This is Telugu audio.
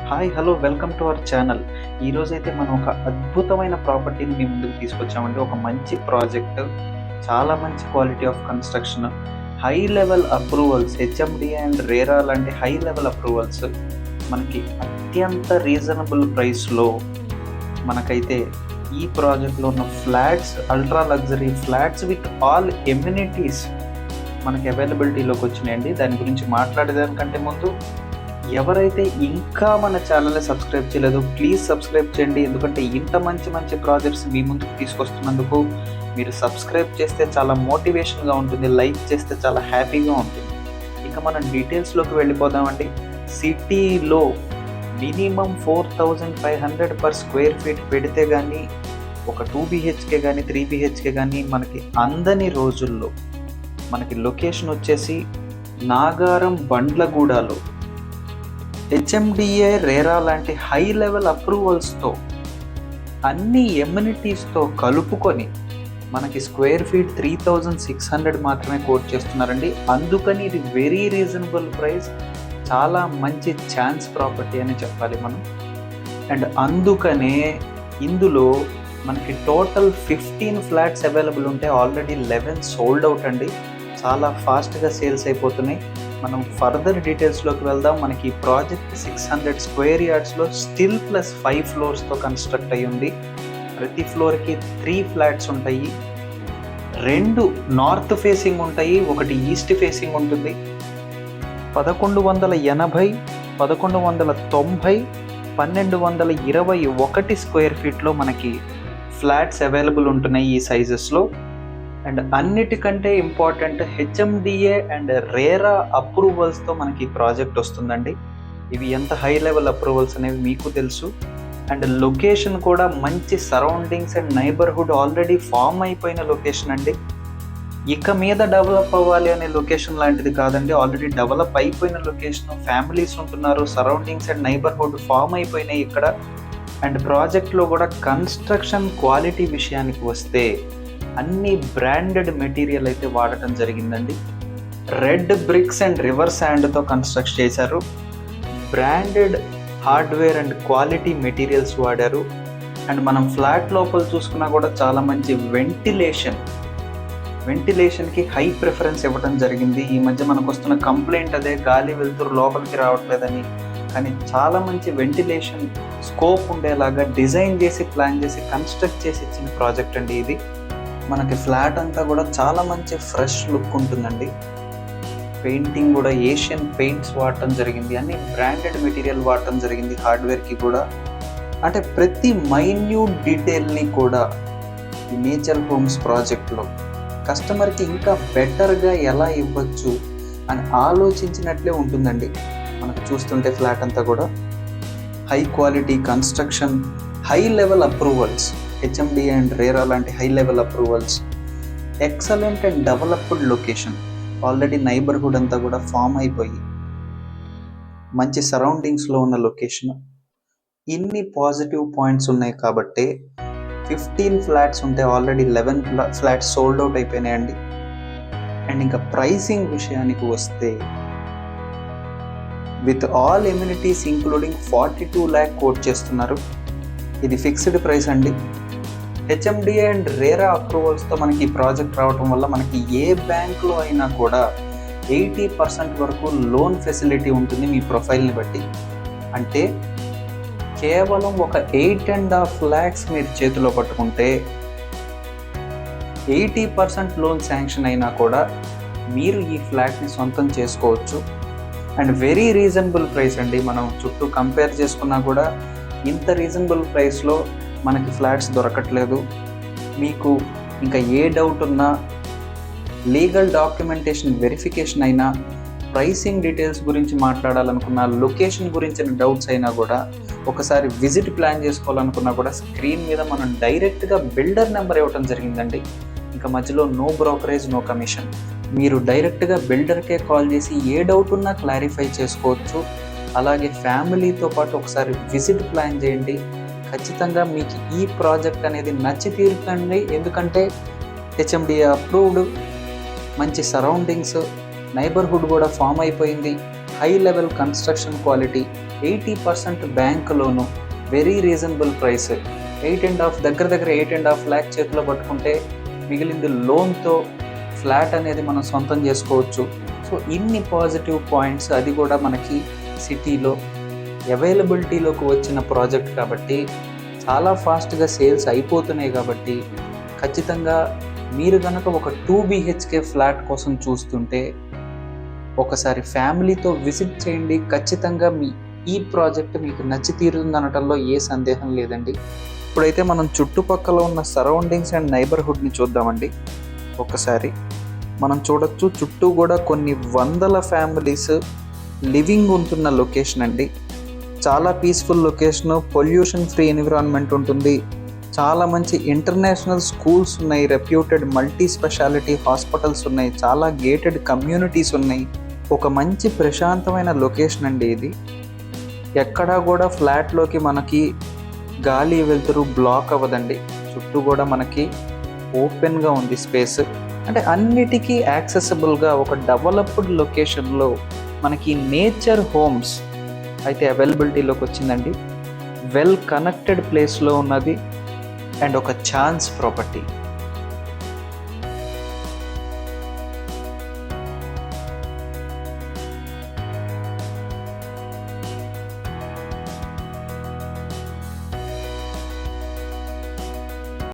Hi hello welcome to our channel. ఈరోజైతే మనం ఒక అద్భుతమైన ప్రాపర్టీని మీ ముందుకు తీసుకొచ్చామండి. ఒక మంచి ప్రాజెక్ట్, చాలా మంచి quality of construction, high level approvals, HMD and RERA లాంటి హై లెవెల్ అప్రూవల్స్ మనకి అత్యంత రీజనబుల్ ప్రైస్లో మనకైతే ఈ ప్రాజెక్ట్లో ఉన్న flats, ultra luxury flats with all amenities మనకి అవైలబిలిటీలోకి వచ్చినాయండి. దాని గురించి మాట్లాడేదానికంటే ముందు ఎవరైతే ఇంకా మన ఛానల్ని సబ్స్క్రైబ్ చేయలేదో ప్లీజ్ సబ్స్క్రైబ్ చేయండి. ఎందుకంటే ఇంత మంచి మంచి ప్రాజెక్ట్స్ మీ ముందుకు తీసుకొస్తున్నందుకు మీరు సబ్స్క్రైబ్ చేస్తే చాలా మోటివేషన్గా ఉంటుంది, లైక్ చేస్తే చాలా హ్యాపీగా ఉంటుంది. ఇక మనం డీటెయిల్స్లోకి వెళ్ళిపోదామండి. సిటీలో మినిమం 4500 పర్ స్క్వేర్ ఫీట్ పెడితే కానీ ఒక 2 BHK కానీ 3 BHK కానీ మనకి అందని రోజుల్లో మనకి లొకేషన్ వచ్చేసి నాగారం బండ్లగూడలో హెచ్ఎండిఏ రేరా లాంటి హై లెవెల్ అప్రూవల్స్తో అన్ని ఎమ్యూనిటీస్తో కలుపుకొని మనకి స్క్వేర్ ఫీట్ 3600 మాత్రమే కోట్ చేస్తున్నారండి. అందుకని ఇది వెరీ రీజనబుల్ ప్రైస్, చాలా మంచి ఛాన్స్ ప్రాపర్టీ అని చెప్పాలి మనం. అండ్ అందుకనే ఇందులో మనకి టోటల్ 15 ఫ్లాట్స్ అవైలబుల్ ఉంటే ఆల్రెడీ 11 సోల్డ్ అవుట్ అండి. చాలా ఫాస్ట్గా సేల్స్ అయిపోతున్నాయి. మనం ఫర్దర్ డీటెయిల్స్లోకి వెళ్దాం. మనకి ఈ ప్రాజెక్ట్ 600 స్క్వేర్ యార్డ్స్లో స్టిల్ ప్లస్ 5 ఫ్లోర్స్తో కన్స్ట్రక్ట్ అయ్యి ఉంది. ప్రతి ఫ్లోర్కి 3 ఫ్లాట్స్ ఉంటాయి. 2 నార్త్ ఫేసింగ్ ఉంటాయి, ఒకటి ఈస్ట్ ఫేసింగ్ ఉంటుంది. 1180, 1190, 1221 స్క్వేర్ ఫీట్లో మనకి ఫ్లాట్స్ అవైలబుల్ ఉంటున్నాయి ఈ సైజెస్లో. అండ్ అన్నిటికంటే ఇంపార్టెంట్ హెచ్ఎండిఏ అండ్ రేరా అప్రూవల్స్తో మనకి ప్రాజెక్ట్ వస్తుందండి. ఇవి ఎంత హై లెవెల్ అప్రూవల్స్ అనేవి మీకు తెలుసు. అండ్ లొకేషన్ కూడా మంచి surroundings and neighbourhood already form అయిపోయిన లొకేషన్ అండి. ఇక మీద డెవలప్ అవ్వాలి అనే లొకేషన్ లాంటిది కాదండి, ఆల్రెడీ డెవలప్ అయిపోయిన లొకేషన్. ఫ్యామిలీస్ ఉంటున్నారు, సరౌండింగ్స్ అండ్ నైబర్హుడ్ ఫామ్ అయిపోయినాయి ఇక్కడ. అండ్ ప్రాజెక్ట్లో కూడా కన్స్ట్రక్షన్ క్వాలిటీ విషయానికి వస్తే అన్ని బ్రాండెడ్ మెటీరియల్ అయితే వాడటం జరిగిందండి. రెడ్ బ్రిక్స్ అండ్ రివర్ శాండ్తో కన్స్ట్రక్ట్ చేశారు. Branded hardware and quality materials వాడారు. అండ్ మనం ఫ్లాట్ లోపల చూసుకున్నా కూడా చాలా మంచి వెంటిలేషన్కి హై ప్రిఫరెన్స్ ఇవ్వడం జరిగింది. ఈ మధ్య మనకు వస్తున్న కంప్లైంట్ అదే, గాలి వెలుతురు లోపలికి రావట్లేదని. కానీ చాలా మంచి వెంటిలేషన్ స్కోప్ ఉండేలాగా డిజైన్ చేసి ప్లాన్ చేసి కన్స్ట్రక్ట్ చేసి ఇచ్చిన ప్రాజెక్ట్ అండి ఇది. మనకి ఫ్లాట్ అంతా కూడా చాలా మంచి ఫ్రెష్ లుక్ ఉంటుందండి. పెయింటింగ్ కూడా ఏషియన్ పెయింట్స్ వాడటం జరిగింది, అన్ని బ్రాండెడ్ మెటీరియల్ వాడటం జరిగింది. హార్డ్వేర్కి కూడా అంటే ప్రతి మైన్యూట్ డీటెయిల్ని కూడా ఈ నేచర్ హోమ్స్ ప్రాజెక్ట్లో కస్టమర్కి ఇంకా బెటర్గా ఎలా ఇవ్వచ్చు అని ఆలోచించినట్లే ఉంటుందండి. మనకు చూస్తుంటే ఫ్లాట్ అంతా కూడా high quality construction, high level approvals, HMD and RERA లాంటి high level approvals, excellent and developed location, already neighbourhood అంతా కూడా ఫామ్ అయిపోయి మంచి సరౌండింగ్స్లో ఉన్న లొకేషన్. ఇన్ని పాజిటివ్ పాయింట్స్ ఉన్నాయి కాబట్టి 15 ఫ్లాట్స్ ఉంటే ఆల్రెడీ 11 ఫ్లాట్స్ సోల్డ్ అవుట్ అయిపోయినాయండి. అండ్ ఇంకా ప్రైసింగ్ విషయానికి వస్తే with all amenities including 42 lakh quote చేస్తున్నారు. ఇది ఫిక్స్డ్ ప్రైస్ అండి. హెచ్ఎండిఏ అండ్ రేరా అప్రూవల్స్తో మనకి ఈ ప్రాజెక్ట్ రావడం వల్ల మనకి ఏ బ్యాంకులో అయినా కూడా 80% వరకు లోన్ ఫెసిలిటీ ఉంటుంది మీ ప్రొఫైల్ని బట్టి. అంటే కేవలం ఒక 8.5 lakhs మీరు చేతిలో పట్టుకుంటే 80% లోన్ శాంక్షన్ అయినా కూడా మీరు ఈ ఫ్లాట్ని సొంతం చేసుకోవచ్చు. అండ్ వెరీ రీజనబుల్ ప్రైస్ అండి. మనం చుట్టూ కంపేర్ చేసుకున్నా కూడా ఇంత రీజనబుల్ ప్రైస్లో మనకి ఫ్లాట్స్ దొరకట్లేదు. మీకు ఇంకా ఏ డౌట్ ఉన్నా, లీగల్ డాక్యుమెంటేషన్ వెరిఫికేషన్ అయినా, ప్రైసింగ్ డీటెయిల్స్ గురించి మాట్లాడాలనుకున్నా, లొకేషన్ గురించిన డౌట్స్ అయినా కూడా, ఒకసారి విజిట్ ప్లాన్ చేసుకోవాలనుకున్నా కూడా స్క్రీన్ మీద మనం డైరెక్ట్గా బిల్డర్ నెంబర్ ఇవ్వటం జరిగిందండి. ఇంకా మధ్యలో నో బ్రోకరేజ్, నో కమిషన్. మీరు డైరెక్ట్గా బిల్డర్కే కాల్ చేసి ఏ డౌట్ ఉన్నా క్లారిఫై చేసుకోవచ్చు. అలాగే ఫ్యామిలీతో పాటు ఒకసారి విజిట్ ప్లాన్ చేయండి. ఖచ్చితంగా మీకు ఈ ప్రాజెక్ట్ అనేది నచ్చి తీరుతుంది. ఎందుకంటే హెచ్ఎండిఏ అప్రూవ్డ్, మంచి సరౌండింగ్స్, నైబర్హుడ్ కూడా ఫామ్ అయిపోయింది, high level construction quality, 80% bank loan, very reasonable price. 8.5 దగ్గర 8.5 ల్యాక్ చేతిలో పట్టుకుంటే మిగిలింది లోన్తో ఫ్లాట్ అనేది మనం సొంతం చేసుకోవచ్చు. సో ఇన్ని పాజిటివ్ పాయింట్స్, అది కూడా మనకి సిటీలో అవైలబిలిటీలోకి వచ్చిన ప్రాజెక్ట్ కాబట్టి, చాలా ఫాస్ట్గా సేల్స్ అయిపోతున్నాయి కాబట్టి, ఖచ్చితంగా మీరు కనుక ఒక 2 BHK ఫ్లాట్ కోసం చూస్తుంటే ఒకసారి ఫ్యామిలీతో విజిట్ చేయండి. ఖచ్చితంగా ఈ ప్రాజెక్ట్ మీకు నచ్చి తీరుతుందనటంలో ఏ సందేహం లేదండి. ఇప్పుడైతే మనం చుట్టుపక్కల ఉన్న సరౌండింగ్స్ అండ్ నైబర్హుడ్ని చూద్దామండి. ఒకసారి మనం చూడొచ్చు, చుట్టూ కూడా కొన్ని వందల ఫ్యామిలీస్ లివింగ్ ఉంటున్న లొకేషన్ అండి. చాలా peaceful location, pollution free environment ఉంటుంది. చాలా మంచి ఇంటర్నేషనల్ స్కూల్స్ ఉన్నాయి, రెప్యూటెడ్ మల్టీ స్పెషాలిటీ హాస్పిటల్స్ ఉన్నాయి, చాలా గేటెడ్ కమ్యూనిటీస్ ఉన్నాయి. ఒక మంచి ప్రశాంతమైన లొకేషన్ అండి ఇది. ఎక్కడా కూడా ఫ్లాట్లోకి మనకి గాలి వెలుతురు బ్లాక్ అవ్వదండి. చుట్టూ కూడా మనకి ఓపెన్గా ఉంది స్పేస్. అంటే అన్నిటికీ యాక్సెసిబుల్గా ఒక డెవలప్డ్ లొకేషన్లో మనకి నేచర్ హోమ్స్ అయితే అవైలబిలిటీలోకి వచ్చిందండి. వెల్ కనెక్టెడ్ ప్లేస్లో ఉన్నది అండ్ ఒక ఛాన్స్ ప్రాపర్టీ.